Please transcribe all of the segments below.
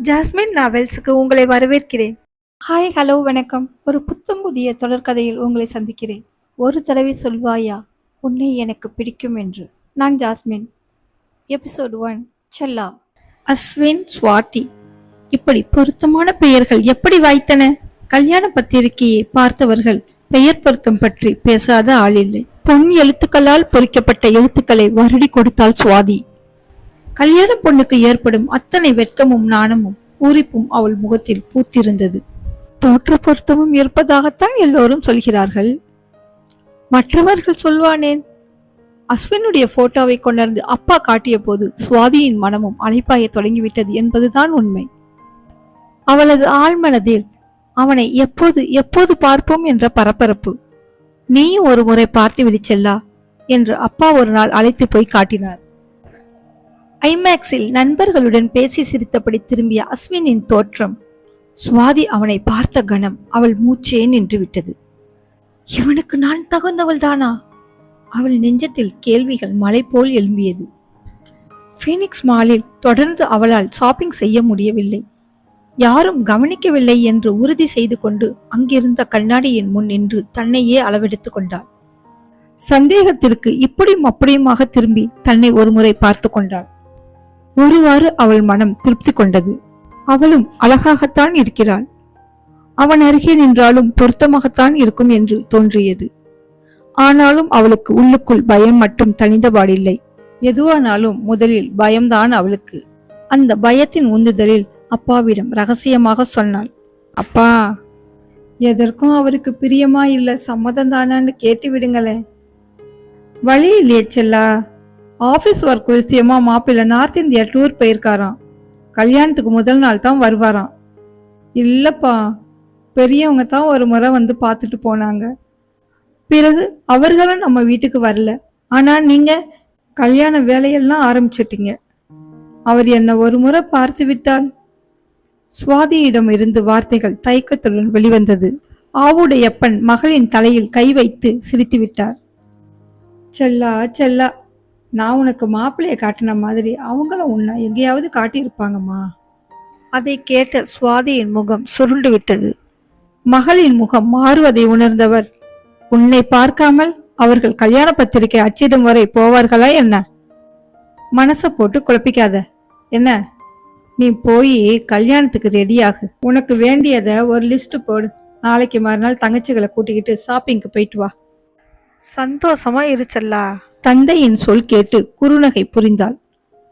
Jasmine நாவல்ஸுக்கு உங்களை வரவேற்கிறேன். Hi, hello, வணக்கம். ஒரு புத்தம் புதிய தொடர்கதையில் உங்களை சந்திக்கிறேன். ஒரு தடவை சொல்வாயா உன்னை எனக்கு பிடிக்கும் என்று. நான் ஜாஸ்மின். எபிசோட் 1. செல்லா. அஸ்வின், சுவாதி, இப்படி பொருத்தமான பெயர்கள் எப்படி வாய்த்தன? கல்யாண பத்திரிகையை பார்த்தவர்கள் பெயர் பொருத்தம் பற்றி பேசாத ஆளில்லை. பொன் எழுத்துக்களால் பொறிக்கப்பட்ட எழுத்துக்களை வருடி கொடுத்தாள் சுவாதி. கல்யாண பொண்ணுக்கு ஏற்படும் அத்தனை வெட்கமும் நாணமும் பூரிப்பும் அவள் முகத்தில் பூத்திருந்தது. தோற்ற பொருத்தமும் இருப்பதாகத்தான் எல்லோரும் சொல்கிறார்கள். மற்றவர்கள் சொல்வானேன்? அஸ்வினுடைய போட்டோவை கொண்டிருந்து அப்பா காட்டிய போது சுவாதியின் மனமும் அலைப்பாய தொடங்கிவிட்டது என்பதுதான் உண்மை. அவளது ஆழ்மனதில் அவனை எப்போது எப்போது பார்ப்போம் என்ற பரபரப்பு. நீயும் ஒரு முறை பார்த்து விடுச்செல்லா என்று அப்பா ஒரு நாள் அழைத்து போய் காட்டினார். ஐமேக்ஸில் நண்பர்களுடன் பேசி சிரித்தபடி திரும்பிய அஸ்வினின் தோற்றம். சுவாதி அவனை பார்த்த கணம் அவள் மூச்சே நின்றுவிட்டது. இவனுக்கு நான் தகுந்தவள் தானா? அவள் நெஞ்சத்தில் கேள்விகள் மலை போல் எழும்பியது. பீனிக்ஸ் மாலில் தொடர்ந்து அவளால் ஷாப்பிங் செய்ய முடியவில்லை. யாரும் கவனிக்கவில்லை என்று உறுதி செய்து கொண்டு அங்கிருந்த கண்ணாடியின் முன் நின்று தன்னையே அளவெடுத்து கொண்டாள். சந்தேகத்திற்கு இப்படியும் அப்படியுமாக திரும்பி தன்னை ஒரு முறை பார்த்து கொண்டாள். ஒருவாறு அவள் மனம் திருப்தி கொண்டது. அவளும் அழகாகத்தான் இருக்கிறாள். அவன் அருகே நின்றாலும் பொருத்தமாகத்தான் இருக்கும் என்று தோன்றியது. ஆனாலும் அவளுக்கு உள்ளுக்குள் பயம் மட்டும் தணிந்தபாடில்லை. எதுவானாலும் முதலில் பயம்தான் அவளுக்கு. அந்த பயத்தின் உந்துதலில் அப்பாவிடம் ரகசியமாக சொன்னாள். அப்பா, எதற்கும் அவருக்கு பிரியமா இல்ல, சம்மதம் தானான்னு கேட்டு விடுங்களேன். வழி இல்லையே செல்லா. ஆபீஸ் ஒர்க் விஷயமா மாப்பிள்ள நார்த் இந்தியா டூர் போயிருக்காராம். கல்யாணத்துக்கு முதல் நாள் தான் வருவாராம். இல்லப்பா, பெரியவங்க தான் ஒரு முறை வந்து பார்த்துட்டு போனாங்க. பிறகு அவர்களும் நம்ம வீட்டுக்கு வரல. ஆனா நீங்க கல்யாண வேலையெல்லாம் ஆரம்பிச்சிட்டீங்க. அவர் என்ன ஒரு முறை பார்த்து விட்டால். சுவாதியிடம் இருந்து வார்த்தைகள் தயக்கத்துடன் வெளிவந்தது. ஆவுடையப்பன் மகளின் தலையில் கை வைத்து சிரித்து விட்டார். செல்லா செல்லா, நான் உனக்கு மாப்பிள்ளைய காட்டின மாதிரி அவங்களும் உன்னை எங்கேயாவது காட்டியிருப்பாங்கம்மா. அதை கேட்ட சுவாதியின் முகம் சுருண்டு விட்டது. மகளின் முகம் மாறுவதை உணர்ந்தவர், உன்னை பார்க்காமல் அவர்கள் கல்யாண பத்திரிகை அச்சிடும் வரை போவார்களா என்ன? மனசை போட்டு குழப்பிக்காத என்ன. நீ போய் கல்யாணத்துக்கு ரெடியாகு. உனக்கு வேண்டியதை ஒரு லிஸ்ட் போடு. நாளைக்கு மறுநாள் தங்கச்சிகளை கூட்டிக்கிட்டு ஷாப்பிங்க்கு போயிட்டு வா. சந்தோஷமா இருச்சல்லா. தந்தையின் சொல் கேட்டு குறுநகை புரிந்தாள்.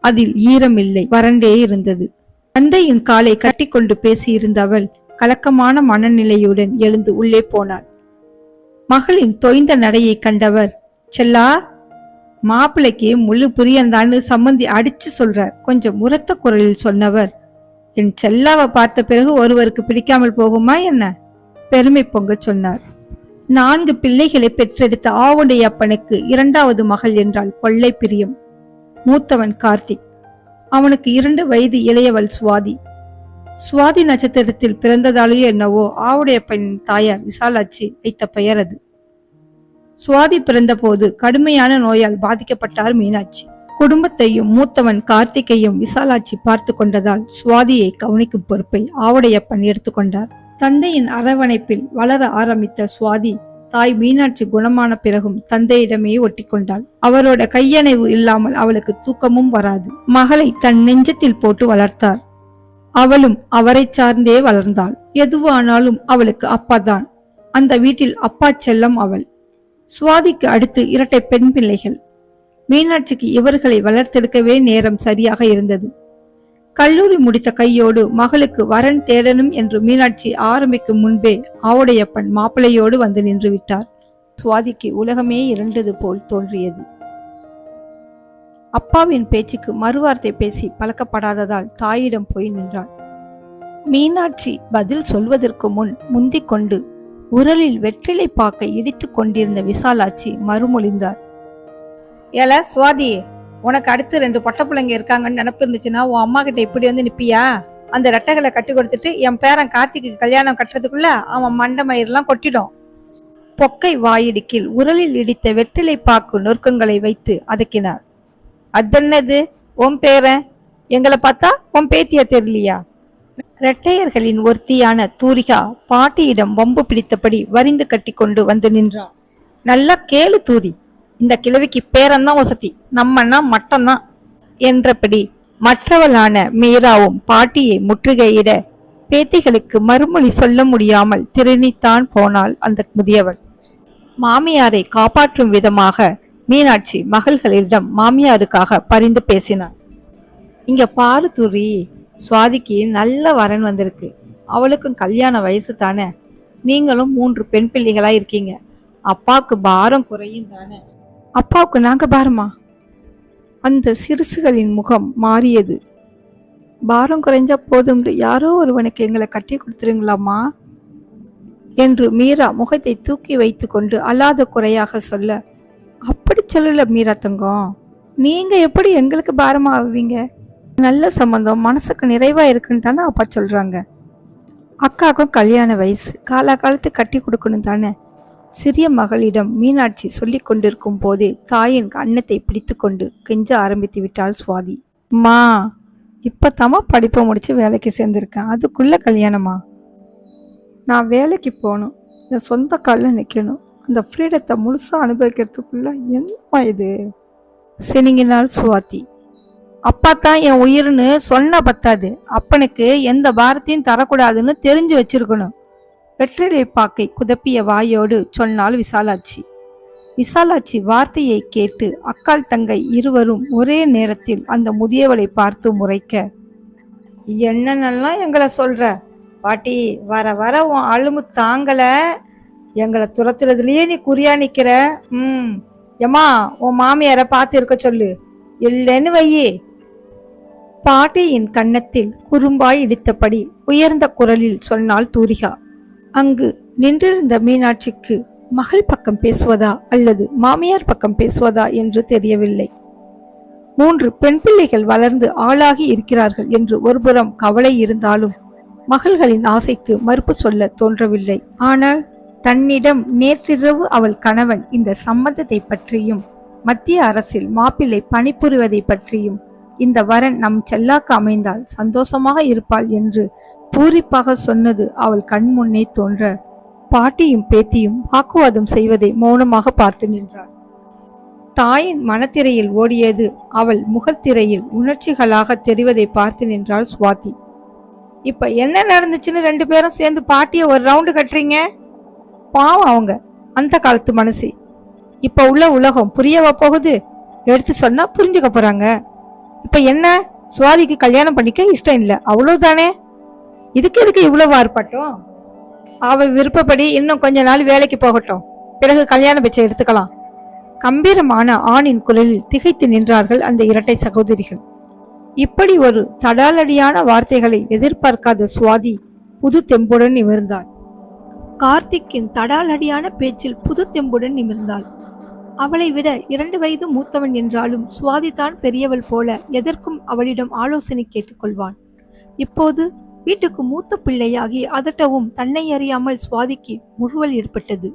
அதில் ஈரமில்லை, வறண்டே இருந்தது. தந்தையின் காலை கட்டிக்கொண்டு பேசியிருந்த அவள் கலக்கமான மனநிலையுடன் எழுந்து உள்ளே போனாள். மகளின் தொய்ந்த நடையை கண்டவர், செல்லா, மாப்பிள்ளைக்கு முழு புரியந்தான்னு சம்மந்தி அடிச்சு சொல்றார். கொஞ்சம் உரத்த குரலில் சொன்னவர், என் செல்லாவை பார்த்த பிறகு ஒருவருக்கு பிடிக்காமல் போகுமா என்ன? பெருமை பொங்க சொன்னார். 4 பிள்ளைகளை பெற்றெடுத்த ஆவுடையப்பனுக்கு 2வது மகள் என்றால் கொள்ளை பிரியம். மூத்தவன் கார்த்திக். அவனுக்கு 2 வயது இளையவள் சுவாதி. சுவாதி நட்சத்திரத்தில் பிறந்ததாலேயோ என்னவோ ஆவுடையப்பனின் தாயார் விசாலாட்சி வைத்த பெயர் அது. சுவாதி பிறந்த போது கடுமையான நோயால் பாதிக்கப்பட்டார் மீனாட்சி. குடும்பத்தையும் மூத்தவன் கார்த்திகையும் விசாலாட்சி பார்த்து கொண்டதால் சுவாதியை கவனிக்கும் பொறுப்பை ஆவுடையப்பன் எடுத்துக்கொண்டார். தந்தையின் அரவணைப்பில் வளர ஆரம்பித்த சுவாதி தாய் மீனாட்சி குணமான பிறகும் தந்தையிடமே ஒட்டி கொண்டாள். அவரோட கையணைவு இல்லாமல் அவளுக்கு தூக்கமும் வராது. மகளை தன் நெஞ்சத்தில் போட்டு வளர்த்தார். அவளும் அவரை சார்ந்தே வளர்ந்தாள். எதுவானாலும் அவளுக்கு அப்பாதான். அந்த வீட்டில் அப்பா செல்லம் அவள். சுவாதிக்கு அடுத்து 2 பெண் பிள்ளைகள். மீனாட்சிக்கு இவர்களை வளர்த்தெடுக்கவே நேரம் சரியாக இருந்தது. கல்லூரி முடித்த கையோடு மகளுக்கு வரன் தேடணும் என்று மீனாட்சி ஆரம்பிக்கும் முன்பே ஆவுடையப்பன் மாப்பிள்ளையோடு வந்து நின்று விட்டார். சுவாதிக்கு உலகமே இருண்டது போல் தோன்றியது. அப்பாவின் பேச்சுக்கு மறுவார்த்தை பேசி பழக்கப்படாததால் தாயிடம் போய் நின்றாள். மீனாட்சி பதில் சொல்வதற்கு முன் முந்திக் கொண்டு உரலில் வெற்றிலை பாக்கை இடித்துக் கொண்டிருந்த விசாலாட்சி மறுமொழிந்தார். ஏல சுவாதி, உனக்கு அடுத்து 2 பொட்ட பிள்ளைங்க இருக்காங்கன்னு நினப்பு இருந்துச்சுன்னா உன் அம்மா கிட்ட இப்படி வந்து நிப்பியா? அந்த ரெட்டைகளை கட்டி கொடுத்துட்டு என் பேரன் கார்த்திக்கு கல்யாணம் கட்டுறதுக்குள்ள அவன் மண்ட மயிரெல்லாம் கொட்டிடும். பொக்கை வாயிடுக்கில் உரலில் இடித்த வெற்றிலை பாக்கு நொறுக்கங்களை வைத்து அதக்கினார். அதென்னது, உன் பேரன்? எங்களை பார்த்தா உன் பேத்தியா தெரியலையா? இரட்டையர்களின் ஒருத்தியான தூரிகா பாட்டியிடம் வம்பு பிடித்தபடி வரிந்து கட்டி கொண்டு வந்து நின்றாள். நல்லா கேளு தூரி, இந்த கிழவிக்கு பேரந்தான் வசதி, நம்மன்னா மட்டம்தான் என்றபடி மற்றவளான மீராவும் பாட்டியை முற்றுகையிட பேத்திகளுக்கு மறுமொழி சொல்ல முடியாமல் திருநித்தான் போனாள் அந்த முதியவள். மாமியாரை காப்பாற்றும் விதமாக மீனாட்சி மகள்களிடம் மாமியாருக்காக பரிந்து பேசினார். இங்க பாரு தூரி, சுவாதிக்கு நல்ல வரன் வந்திருக்கு. அவளுக்கும் கல்யாண வயசு தானே. நீங்களும் 3 பெண் பிள்ளைகளா இருக்கீங்க. அப்பாவுக்கு பாரம் குறையும் தானே. அப்பாவுக்கு நாங்க பாரமா? அந்த சிறுசுகளின் முகம் மாறியது. பாரம் குறைஞ்சா போதும், யாரோ ஒருவனுக்கு எங்களை கட்டி கொடுத்துருங்களாமா என்று மீரா முகத்தை தூக்கி வைத்து கொண்டு அல்லாத குறையாக சொல்ல, அப்படி சொல்லல மீரா தங்கம், நீங்க எப்படி எங்களுக்கு பாரமா ஆவீங்க? நல்ல சம்பந்தம் மனசுக்கு நிறைவா இருக்குன்னு தானே அப்பா சொல்றாங்க. அக்காவுக்கும் கல்யாண வயசு, காலாகாலத்து கட்டி கொடுக்கணும் தானே. சிறிய மகளிடம் மீனாட்சி சொல்லி கொண்டிருக்கும் போதே தாயின் அன்னத்தை பிடித்து கொண்டு கெஞ்ச ஆரம்பித்து விட்டாள் சுவாதி. மா, இப்போத்தாம படிப்பை முடிச்சு வேலைக்கு சேர்ந்திருக்கேன், அதுக்குள்ள கல்யாணமா? நான் வேலைக்கு போகணும், என் சொந்த காலில் நிற்கணும், அந்த ஃப்ரீடத்தை முழுசாக அனுபவிக்கிறதுக்குள்ள என்னம்மா இது? சினிங்கினாள் சுவாதி. அப்பா தான் என் உயிர்னு சொன்ன பத்தாது, அப்பனுக்கு எந்த பாரத்தையும் தரக்கூடாதுன்னு தெரிஞ்சு வச்சிருக்கணும். வெற்றிலை பாக்கை குதப்பிய வாயோடு சொன்னாள் விசாலாட்சி. விசாலாட்சி வார்த்தையை கேட்டு அக்காள் தங்கை இருவரும் ஒரே நேரத்தில் அந்த முதியவளை பார்த்து முறைக்க, என்னென்னலாம் எங்களை சொல்ற பாட்டி, வர வர உன் அழுமு தாங்கல, எங்களை துரத்துறதுலயே நீ குறியா நிக்கிற. ஏமா, உன் மாமியார பார்த்து இருக்க சொல்லு, இல்லைன்னு வையே. பாட்டியின் கன்னத்தில் குறும்பாய் இடித்தபடி உயர்ந்த குரலில் சொன்னாள் தூரிகா. அங்கு நின்றிருந்த மீனாட்சிக்கு மகள் பக்கம் பேசுவதா அல்லது மாமியார் பக்கம் பேசுவதா என்று தெரியவில்லை. 3 பெண் பிள்ளைகள் வளர்ந்து ஆளாகி இருக்கிறார்கள் என்று ஒருபுறம் கவலை இருந்தாலும் மகள்களின் ஆசைக்கு மறுப்பு சொல்ல தோன்றவில்லை. ஆனால் தன்னிடம் நேற்றிரவு அவள் கணவன் இந்த சம்பந்தத்தை பற்றியும் மத்திய அரசில் மாப்பிள்ளை பணிபுரிவதை பற்றியும் இந்த வரன் நம் செல்லாக்கு அமைந்தால் சந்தோஷமாக இருப்பாள் என்று பூரிப்பாக சொன்னது அவள் கண் முன்னே தோன்ற பாட்டியும் பேத்தியும் வாக்குவாதம் செய்வதை மௌனமாக பார்த்து நின்றாள். தாயின் மனத்திரையில் ஓடியது அவள் முகத்திரையில் உணர்ச்சிகளாக தெரிவதை பார்த்து நின்றாள் சுவாதி. இப்ப என்ன நடந்துச்சுன்னு 2 பேரும் சேர்ந்து பாட்டிய ஒரு ரவுண்டு கட்டுறீங்க? பாவம் அவங்க, அந்த காலத்து மனசு. இப்ப உள்ள உலகம் புரியவா போகுது? எடுத்து சொன்னா புரிஞ்சுக்க போறாங்க. இப்ப என்ன, சுவாதிக்கு கல்யாணம் பண்ணிக்க இஷ்டம் இல்லை, அவ்வளவுதானே? இதுக்கு எதுக்கு இவ்வளவு ஆர்ப்பாட்டம்? அவ விருப்பப்படி இன்னும் கொஞ்ச நாள் வேலைக்கு போகட்டும், பிறகு கல்யாண பேச்சை எடுத்துக்கலாம். கம்பீரமான ஆணின் குரலில் திகைத்து நின்றார்கள் அந்த இரட்டை சகோதரிகள். இப்படி ஒரு தடாலடியான வார்த்தைகளை எதிர்பார்க்காத சுவாதி புது தெம்புடன் நிமிர்ந்தாள். கார்த்திக்கின் தடாலடியான பேச்சில் புது தெம்புடன் நிமிர்ந்தாள். அவளை விட 2 வயது மூத்தவன் என்றாலும் சுவாதி தான் பெரியவள் போல எதற்கும் அவளிடம் ஆலோசனை கேட்டுக்கொள்வான். இப்போது வீட்டுக்கு மூத்த பிள்ளையாகி அதட்டவும் தன்னை அறியாமல் சுவாதிக்கு முறுவல் ஏற்பட்டது.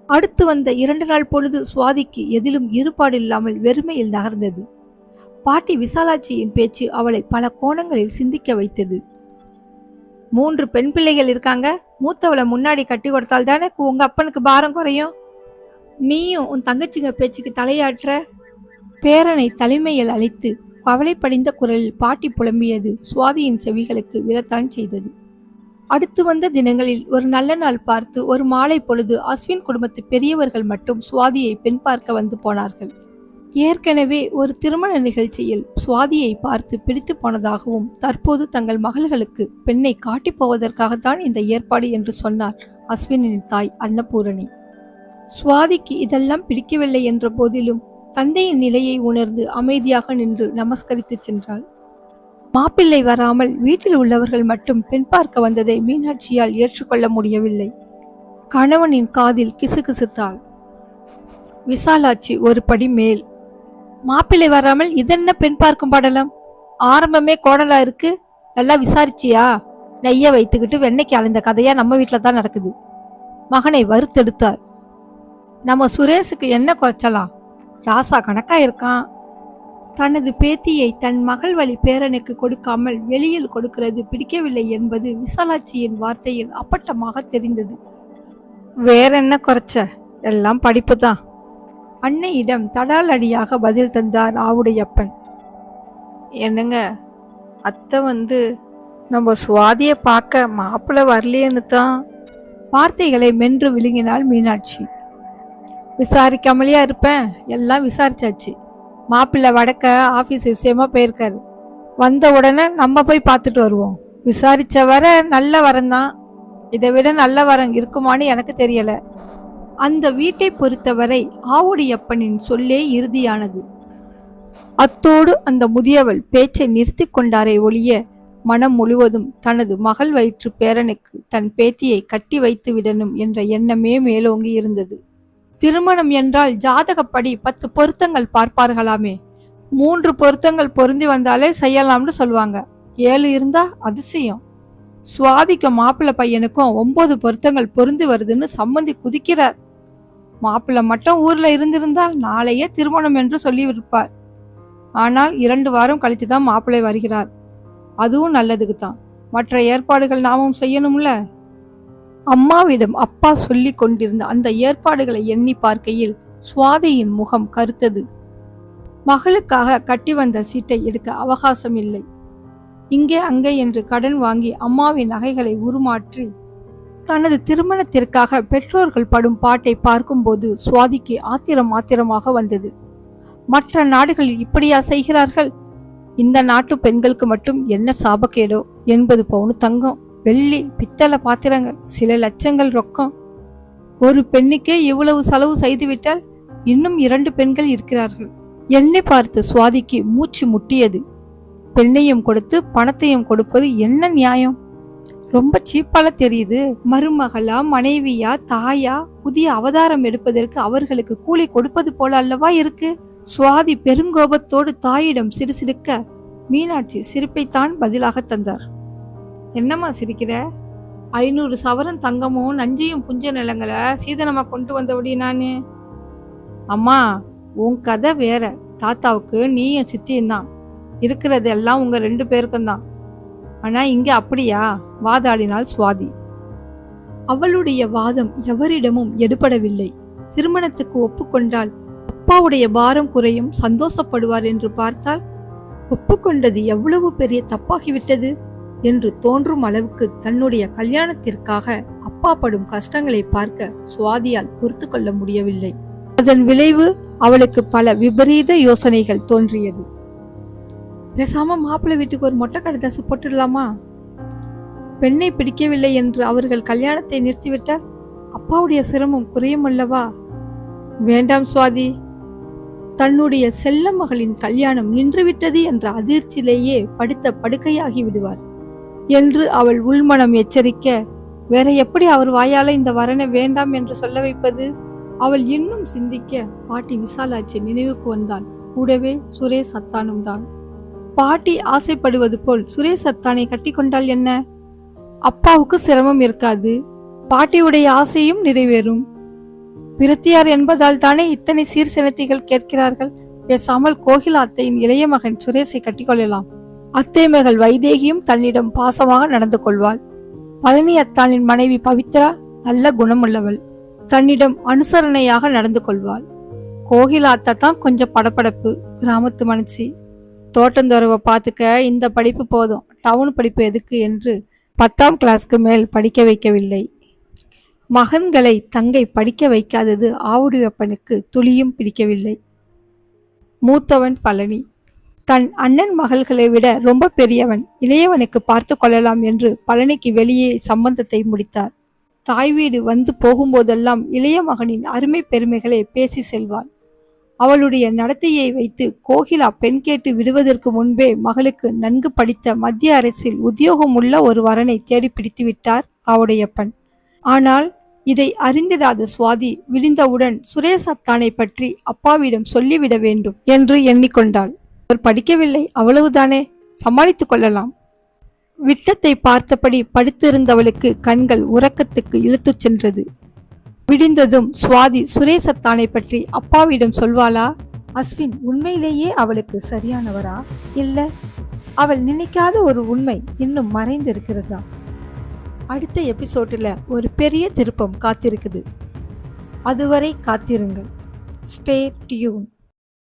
அடுத்து வந்த 2 நாள் பொழுது சுவாதிக்கு எதிலும் ஈடுபாடில்லாமல் வெறுமையில் நகர்ந்தது. பாட்டி விசாலாட்சியின் பேச்சு அவளை பல கோணங்களில் சிந்திக்க வைத்தது. 3 பெண் பிள்ளைகள் இருக்காங்க, மூத்தவளை முன்னாடி கட்டி கொடுத்தால் தானே உங்க அப்பனுக்கு பாரம் குறையும். நீயும் உன் தங்கச்சிங்க பேச்சுக்கு தலையாற்ற. பேரனை தலைமையில் அழைத்து கவலைப்படிந்த குரலில் பாட்டி புலம்பியது சுவாதியின் செவிகளுக்கு விழத்தான் செய்தது. அடுத்து வந்த தினங்களில் ஒரு நல்ல நாள் பார்த்து ஒரு மாலை பொழுது அஸ்வின் குடும்பத்து பெரியவர்கள் மட்டும் சுவாதியை பெண் பார்க்க வந்து போனார்கள். ஏற்கனவே ஒரு திருமண நிகழ்ச்சியில் சுவாதியை பார்த்து பிடித்து போனதாகவும் தற்போது தங்கள் மகள்களுக்கு பெண்ணை காட்டி போவதற்காகத்தான் இந்த ஏற்பாடு என்று சொன்னார் அஸ்வினின் தாய் அன்னபூரணி. சுவாதிக்கு இதெல்லாம் பிடிக்கவில்லை என்ற போதிலும் தந்தையின் நிலையை உணர்ந்து அமைதியாக நின்று நமஸ்கரித்து சென்றாள். மாப்பிள்ளை வராமல் வீட்டில் உள்ளவர்கள் மட்டும் பெண் பார்க்க வந்ததை மீனாட்சியால் ஏற்றுக்கொள்ள முடியவில்லை. கணவனின் காதில் கிசுகிசுத்தாள். விசாலாட்சி ஒரு படி மேல். மாப்பிள்ளை வராமல் இதென்ன பெண் பார்க்கும் படலம்? ஆரம்பமே கோடலா இருக்கு, நல்லா விசாரிச்சியா? நெய்ய வைத்துக்கிட்டு வெண்ணெய்க்கு அலைந்த கதையா நம்ம வீட்டில தான் நடக்குது. மகனை வறுத்தெடுத்தார். நம்ம சுரேஷுக்கு என்ன குறைச்சலாம்? ராசா கணக்கா இருக்கான். தனது பேத்தியை தன் மகள் வழி பேரனுக்கு கொடுக்காமல் வெளியில் கொடுக்கிறது பிடிக்கவில்லை என்பது விசாலாட்சியின் வார்த்தையில் அப்பட்டமாக தெரிந்தது. வேற என்ன குறைச்ச, எல்லாம் படிப்பு தான். அன்னையிடம் தடால் அடியாக பதில் தந்தார் ஆவுடையப்பன். என்னங்க, அத்தை நம்ம சுவாதியை பார்க்க மாப்பிள்ளை வரலையேன்னு தான். வார்த்தைகளை மென்று விழுங்கினாள் மீனாட்சி. விசாரிக்காமலையா இருப்பேன், எல்லாம் விசாரிச்சாச்சு. மாப்பிள்ளை வடக்க ஆஃபீஸ் விஷயமா போயிருக்காரு. வந்த உடனே நம்ம போய் பார்த்துட்டு வருவோம். விசாரிச்ச வர நல்ல வரந்தான், இதை விட நல்ல வரம் இருக்குமான்னு எனக்கு தெரியல. அந்த வீட்டை பொறுத்தவரை ஆவுடையப்பனின் சொல்லே இறுதியானது. அத்தோடு அந்த முதியவள் பேச்சை நிறுத்தி கொண்டாரை ஒழிய மனம் முழுவதும் தனது மகள் வயிற்று பேரனுக்கு தன் பேத்தியை கட்டி வைத்து விடணும் என்ற எண்ணமே மேலோங்கி இருந்தது. திருமணம் என்றால் ஜாதகப்படி 10 பொருத்தங்கள் பார்ப்பார்களாமே. 3 பொருத்தங்கள் பொருந்தி வந்தாலே செய்யலாம்னு சொல்லுவாங்க. 7 இருந்தா அதிசயம். சுவாதிக்கும் மாப்பிள்ளை பையனுக்கும் 9 பொருத்தங்கள் பொருந்தி வருதுன்னு சம்மந்தி குதிக்கிறார். மாப்பிள்ளை மட்டும் ஊர்ல இருந்திருந்தால் நாளையே திருமணம் என்று சொல்லியிருப்பார். ஆனால் 2 வாரம் கழித்து தான் மாப்பிள்ளை வருகிறார். அதுவும் நல்லதுக்கு தான். மற்ற ஏற்பாடுகள் நாமும் செய்யணும்ல. அம்மாவிடம் அப்பா சொல்லி கொண்டிருந்த அந்த ஏற்பாடுகளை எண்ணி பார்க்கையில் சுவாதியின் முகம் கருத்தது. மகளுக்காக கட்டி வந்த சீட்டை எடுக்க அவகாசம் இல்லை. இங்கே அங்கே என்று கடன் வாங்கி அம்மாவின் நகைகளை உருமாற்றி தனது திருமணத்திற்காக பெற்றோர்கள் படும் பாட்டை பார்க்கும்போது சுவாதிக்கு ஆத்திரமாக வந்தது. மற்ற நாடுகளில் இப்படியா செய்கிறார்கள்? இந்த நாட்டு பெண்களுக்கு மட்டும் என்ன சாபக்கேடோ. 80 பவுன் தங்கம், வெள்ளி, பித்தளை பாத்திரங்கள், சில லட்சங்கள் ரொக்கம். ஒரு பெண்ணுக்கே இவ்வளவு செலவு செய்துவிட்டால் இன்னும் 2 பெண்கள் இருக்கிறார்கள். என்னை பார்த்து சுவாதிக்கு மூச்சு முட்டியது. பெண்ணையும் கொடுத்து பணத்தையும் கொடுப்பது என்ன நியாயம்? ரொம்ப சீப்பால தெரியுது. மருமகளா, மனைவியா, தாயா, புதிய அவதாரம் எடுப்பதற்கு அவர்களுக்கு கூலி கொடுப்பது போல அல்லவா இருக்கு. சுவாதி பெருங்கோபத்தோடு தாயிடம் சிறுசிறுக்க மீனாட்சி சிரிப்பைத்தான் பதிலாக தந்தார். என்னம்மா சிரிக்கிற? 500 சவரன் தங்கமும் நஞ்சையும் புஞ்ச நிலங்களை சீதனமா கொண்டு வந்தபடி நானு. அம்மா, உன் கதை வேற. தாத்தாவுக்கு நீயும் சித்தியும் தான். இருக்கிறது எல்லாம் உங்க 2 பேருக்கும் தான். ஆனா இங்க அப்படியா? வாதாடினாள் சுவாதி. அவளுடைய வாதம் எவரிடமும் எடுபடவில்லை. திருமணத்துக்கு ஒப்புக்கொண்டால் அப்பாவுடைய பாரம் குறையும், சந்தோஷப்படுவார் என்று பார்த்தால் ஒப்புக்கொண்டது எவ்வளவு பெரிய தப்பாகிவிட்டது என்று தோன்றும் அளவுக்கு தன்னுடைய கல்யாணத்திற்காக அப்பா படும் கஷ்டங்களை பார்க்க சுவாதியால் பொறுத்து கொள்ள முடியவில்லை. அதன் விளைவு அவளுக்கு பல விபரீத யோசனைகள் தோன்றியது. பேசாம மாப்பிள்ளை வீட்டுக்கு ஒரு மொட்டை கடிதாசு போட்டுடலாமா? பெண்ணை பிடிக்கவில்லை என்று அவர்கள் கல்யாணத்தை நிறுத்திவிட்டால் அப்பாவுடைய சிரமம் குறையும் அல்லவா? வேண்டாம் சுவாதி, தன்னுடைய செல்ல மகளின் கல்யாணம் நின்றுவிட்டது என்ற அதிர்ச்சியிலேயே படுத்த படுக்கையாகி விடுவார் என்று அவள் உள்மனம் எச்சரிக்க, வேற எப்படி அவர் வாயால இந்த வரனை வேண்டாம் என்று சொல்ல வைப்பது? அவள் இன்னும் சிந்திக்க பாட்டி விசாலாட்சி நினைவுக்கு வந்தாள். கூடவே சுரேஷ் அத்தானும் தான். பாட்டி ஆசைப்படுவது போல் சுரேஷ் அத்தானை கட்டி கொண்டால் என்ன? அப்பாவுக்கு சிரமம் இருக்காது, பாட்டியுடைய ஆசையும் நிறைவேறும். பிரத்தியார் என்பதால் தானே இத்தனை சீர்செனத்திகள் கேட்கிறார்கள். பேசாமல் கோகிலா அத்தையின் இளைய மகன் சுரேஷை கட்டிக்கொள்ளலாம். அத்தை மகள் வைதேகியும் தன்னிடம் பாசமாக நடந்து கொள்வாள். பழனி அத்தானின் மனைவி பவித்ரா நல்ல குணமுள்ளவள், தன்னிடம் அனுசரணையாக நடந்து கொள்வாள். கோகிலா அத்தை தான் கொஞ்சம் படப்படப்பு, கிராமத்து மனுஷி. தோட்டந்தோரவை பார்த்துக்க இந்த படிப்பு போதும், டவுன் படிப்பு எதுக்கு என்று 10ஆம் கிளாஸ்க்கு மேல் படிக்க வைக்கவில்லை. மகன்களை தங்கை படிக்க வைக்காதது ஆவுடையப்பனுக்கு துளியும் பிடிக்கவில்லை. மூத்தவன் பழனி தன் அண்ணன் மகள்களை விட ரொம்ப பெரியவன், இளையவனுக்கு பார்த்து கொள்ளலாம் என்று பழனிக்கு வெளியே சம்பந்தத்தை முடித்தார். தாய் வீடு வந்து போகும்போதெல்லாம் இளைய மகனின் அருமை பெருமைகளை பேசி செல்வாள். அவளுடைய நடத்தையை வைத்து கோகிலா பெண் கேட்டு விடுவதற்கு முன்பே மகளுக்கு நன்கு படித்த மத்திய அரசில் உத்தியோகம் உள்ள ஒரு வரனை தேடி பிடித்து விட்டார் ஆவுடையப்பன். ஆனால் இதை அறிந்திடாத சுவாதி விடிந்தவுடன் சுரேஷ் அத்தானை பற்றி அப்பாவிடம் சொல்லிவிட வேண்டும் என்று எண்ணிக்கொண்டாள். அவர் படிக்கவில்லை, அவ்வளவுதானே, சமாளித்துக் கொள்ளலாம். விட்டத்தை பார்த்தபடி படுத்திருந்தவளுக்கு கண்கள் உறக்கத்துக்கு இழுத்துச் சென்றது. விடிந்ததும் சுவாதி சுரேஷ் அத்தானை பற்றி அப்பாவிடம் சொல்வாளா? அஸ்வின் உண்மையிலேயே அவளுக்கு சரியானவரா, இல்ல அவள் நினைக்காத ஒரு உண்மை இன்னும் மறைந்து இருக்கிறதா? அடுத்த எபிசோடில் ஒரு பெரிய திருப்பம் காத்திருக்குது. அதுவரை காத்திருங்கள். Stay tune.